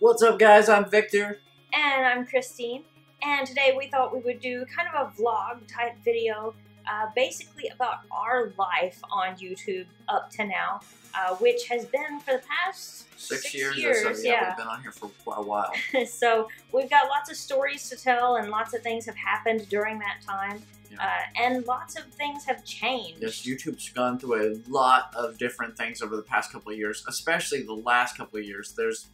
What's up, guys? I'm Victor. And I'm Christine. And today we thought we would do kind of a vlog type video, basically about our life on YouTube up to now, which has been for the past six years or so. Yeah, we've been on here for quite a while. So we've got lots of stories to tell, and lots of things have happened during that time. Yeah. And lots of things have changed. Yes, YouTube's gone through a lot of different things over the past couple of years, especially the last couple of years. There's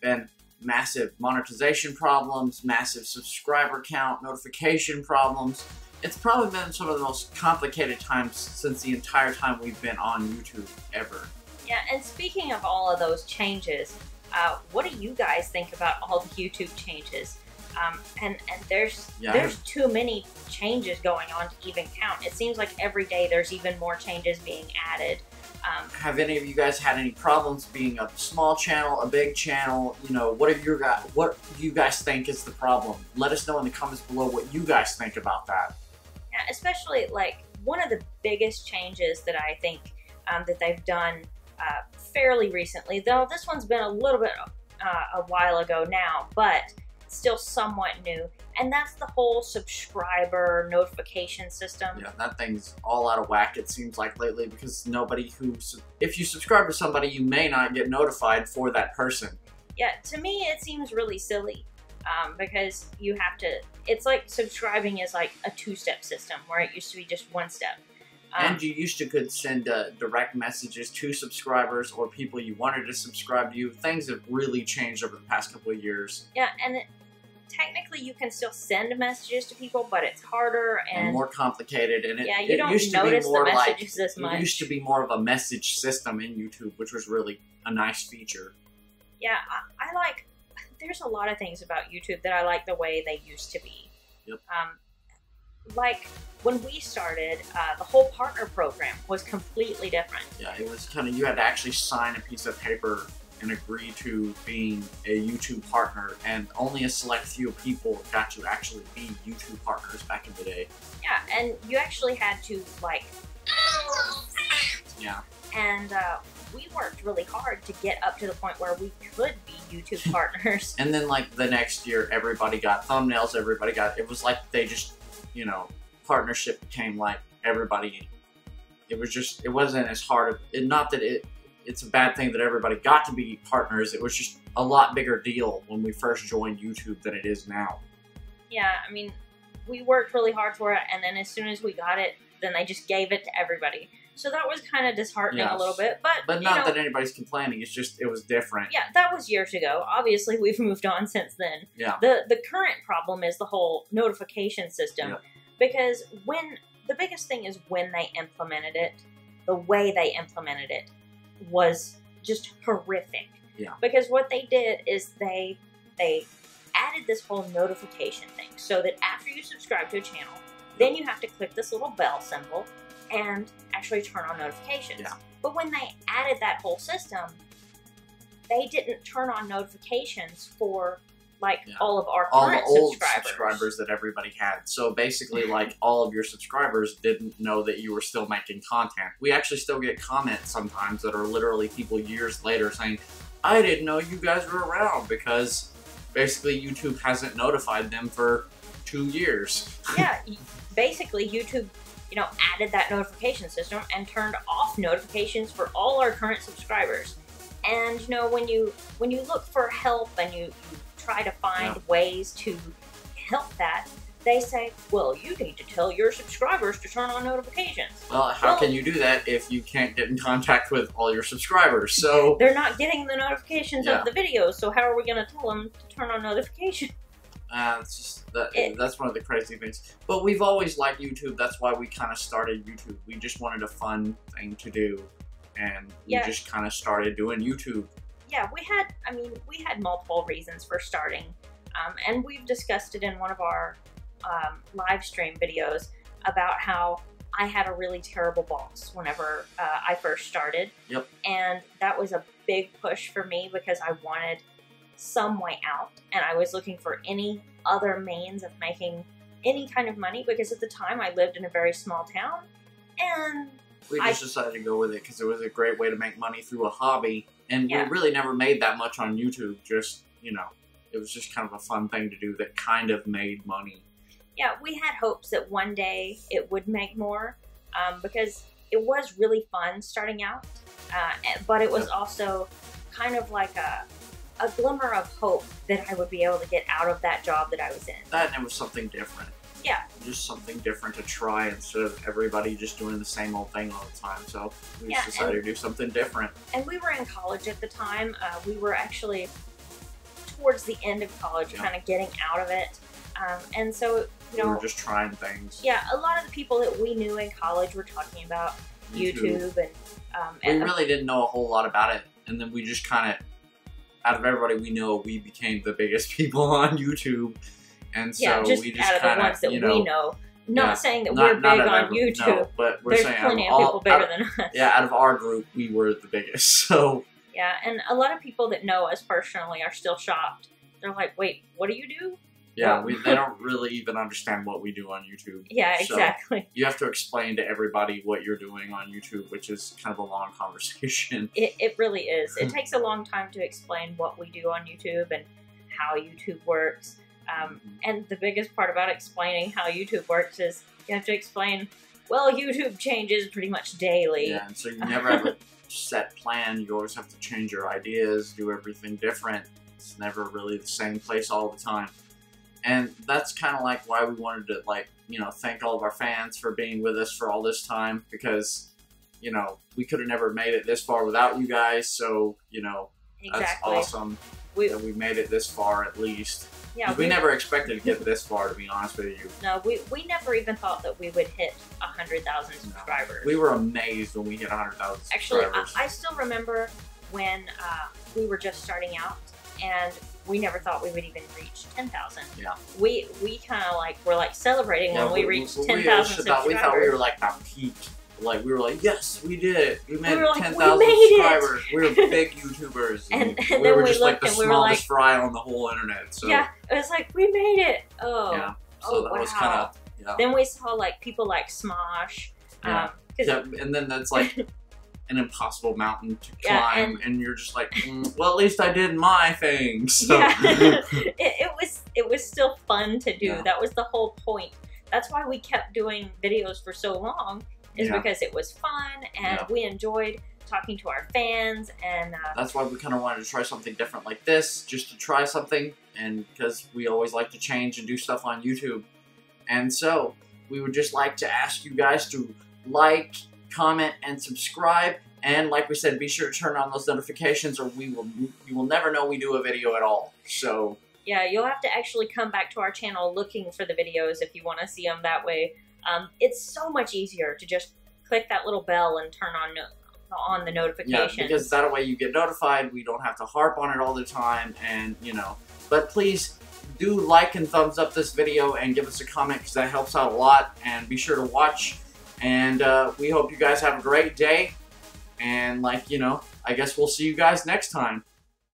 been massive monetization problems, massive subscriber count, notification problems. It's probably been some of the most complicated times since the entire time we've been on YouTube ever. Yeah, and speaking of all of those changes, what do you guys think about all the YouTube changes? And there's too many changes going on to even count. It seems like every day there's even more changes being added. Have any of you guys had any problems being a small channel, a big channel? You know, what do you guys think is the problem? Let us know in the comments below what you guys think about that. Yeah, especially like one of the biggest changes that I think that they've done fairly recently, though this one's been a little bit a while ago now, but still somewhat new, and that's the whole subscriber notification system. Yeah, that thing's all out of whack, it seems like, lately, because if you subscribe to somebody, you may not get notified for that person. Yeah, to me it seems really silly, because you have to, it's like subscribing is like a two-step system, where it used to be just one step. And you could send direct messages to subscribers or people you wanted to subscribe to you. Things have really changed over the past couple of years. Yeah, and technically you can still send messages to people, but it's harder and more complicated. And you don't notice the messages as much. It used to be more of a message system in YouTube, which was really a nice feature. Yeah, I like. There's a lot of things about YouTube that I like the way they used to be. Yep. Like when we started, the whole partner program was completely different. Yeah, it was kind of, you had to actually sign a piece of paper and agree to being a YouTube partner, and only a select few people got to actually be YouTube partners back in the day. Yeah, and you actually had to, like... Yeah. And we worked really hard to get up to the point where we could be YouTube partners. And then, like, the next year, everybody got thumbnails, it was like they just, you know, partnership became like everybody. It wasn't as hard. Not that it's a bad thing that everybody got to be partners. It was just a lot bigger deal when we first joined YouTube than it is now. Yeah, I mean, we worked really hard for it, and then as soon as we got it, then they just gave it to everybody. So that was kind of disheartening a little bit, but not that anybody's complaining. It's just, it was different. Yeah, that was years ago. Obviously, we've moved on since then. Yeah. The current problem is the whole notification system, because the biggest thing is when they implemented it, the way they implemented it was just horrific. Yeah. Because what they did is they added this whole notification thing, so that after you subscribe to a channel, then you have to click this little bell symbol and actually turn on notifications. Yeah. But when they added that whole system, they didn't turn on notifications for all of our current old subscribers that everybody had. So basically, like, all of your subscribers didn't know that you were still making content. We actually still get comments sometimes that are literally people years later saying, I didn't know you guys were around, because basically YouTube hasn't notified them for 2 years. Yeah, basically YouTube, added that notification system and turned off notifications for all our current subscribers. And when you look for help and you try to find ways to help that, they say, well, you need to tell your subscribers to turn on notifications. Well, how can you do that if you can't get in contact with all your subscribers? So they're not getting the notifications of the videos, so how are we going to tell them to turn on notifications? It's just that's one of the crazy things. But we've always liked YouTube. That's why we kind of started YouTube. We just wanted a fun thing to do, and we just kind of started doing YouTube. Yeah, we had multiple reasons for starting, and we've discussed it in one of our live stream videos about how I had a really terrible boss whenever I first started. Yep. And that was a big push for me because I wanted some way out, and I was looking for any other means of making any kind of money, because at the time I lived in a very small town, and we just decided to go with it because it was a great way to make money through a hobby And Yeah. we really never made that much on YouTube. Just, you know, it was just kind of a fun thing to do that kind of made money. Yeah, we had hopes that one day it would make more, because it was really fun starting out, but it was also kind of like a glimmer of hope that I would be able to get out of that job that I was in. That and it was something different. Yeah. Just something different to try instead of everybody just doing the same old thing all the time. So we just decided to do something different. And we were in college at the time. We were actually towards the end of college, kind of getting out of it. And so, you know, we were just trying things. Yeah, a lot of the people that we knew in college were talking about YouTube we really didn't know a whole lot about it. And then we just kind of, out of everybody we know, we became the biggest people on YouTube. And so we just out of the ones that we know. Not saying that we're big on YouTube. No, but we're There's saying plenty of people bigger than us. Yeah, out of our group, we were the biggest. So yeah, and a lot of people that know us personally are still shocked. They're like, "Wait, what do you do?" Yeah, they don't really even understand what we do on YouTube. Yeah, exactly. So you have to explain to everybody what you're doing on YouTube, which is kind of a long conversation. It really is. It takes a long time to explain what we do on YouTube and how YouTube works. And the biggest part about explaining how YouTube works is you have to explain, well, YouTube changes pretty much daily. Yeah, and so you never have a set plan. You always have to change your ideas, do everything different. It's never really the same place all the time. And that's kind of like why we wanted to, like, you know, thank all of our fans for being with us for all this time, because, you know, we could have never made it this far without you guys. So, you know, that's awesome that we made it this far at least. Yeah, we never expected to get this far, to be honest with you. No, we never even thought that we would hit 100,000 subscribers. We were amazed when we hit 100,000 subscribers. Actually, I still remember when we were just starting out, and we never thought we would even reach 10,000. Yeah. We kind of like were like celebrating when we reached 10,000 subscribers. We thought we were like our peak. Like, we were like, yes, we did it. We made 10,000 subscribers. We were big YouTubers. And we were just like the smallest fry on the whole internet. So yeah, it was like, we made it. Oh. Yeah. So that was kind of, yeah. Then we saw like people like Smosh. Yeah. And then that's like an impossible mountain to climb. And you're just like, well, at least I did my thing. So. Yeah. it was still fun to do. Yeah. That was the whole point. That's why we kept doing videos for so long. Because it was fun and we enjoyed talking to our fans, and that's why we kind of wanted to try something different like this, just to try something, and because we always like to change and do stuff on YouTube. And so we would just like to ask you guys to like, comment, and subscribe, and like we said, be sure to turn on those notifications, or you will never know we do a video at all. So yeah, you'll have to actually come back to our channel looking for the videos if you want to see them that way. It's so much easier to just click that little bell and turn on the notifications. Yeah, because that way you get notified. We don't have to harp on it all the time, and you know. But please do like and thumbs up this video and give us a comment, because that helps out a lot. And be sure to watch. And we hope you guys have a great day. And like, you know, I guess we'll see you guys next time.